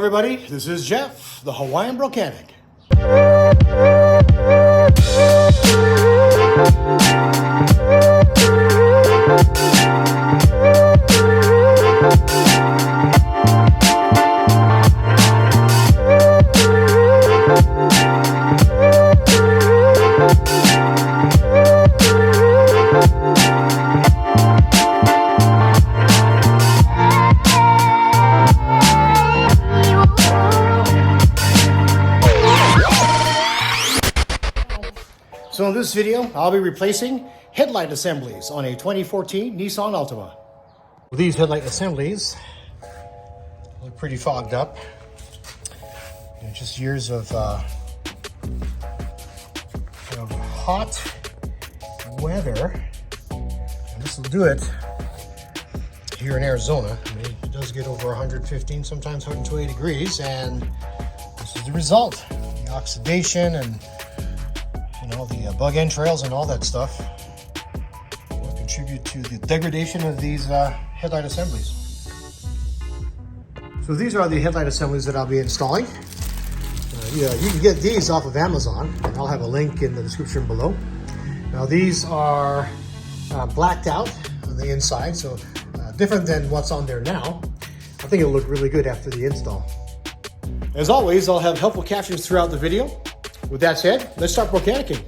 Everybody, this is Jeff, the Hawaiian Brocanic. So in this video, I'll be replacing headlight assemblies on a 2014 Nissan Altima. These headlight assemblies look pretty fogged up. Just years of hot weather. And this will do it here in Arizona. I mean, it does get over 115, sometimes 120 degrees, and this is the result. The oxidation and the bug entrails and all that stuff will contribute to the degradation of these headlight assemblies. So these are the headlight assemblies that I'll be installing. You can get these off of Amazon, and I'll have a link in the description below. Now these are blacked out on the inside, so different than what's on there now. I think it'll look really good after the install. As always, I'll have helpful captions throughout the video. With that said, let's start brocanicking.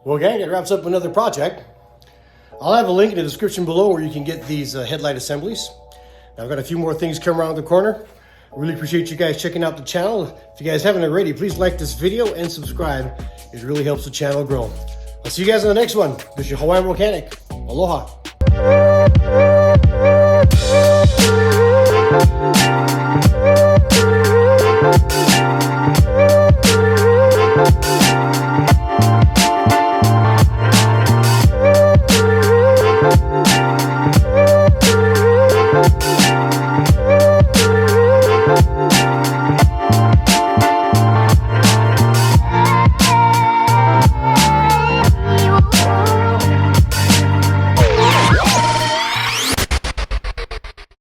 Well, gang, it wraps up another project. I'll have a link in the description below where you can get these headlight assemblies. Now, I've got a few more things coming around the corner. I really appreciate you guys checking out the channel. If you guys haven't already, please like this video and subscribe. It really helps the channel grow. I'll see you guys in the next one. This is your Hawaiian Mechanic. Aloha.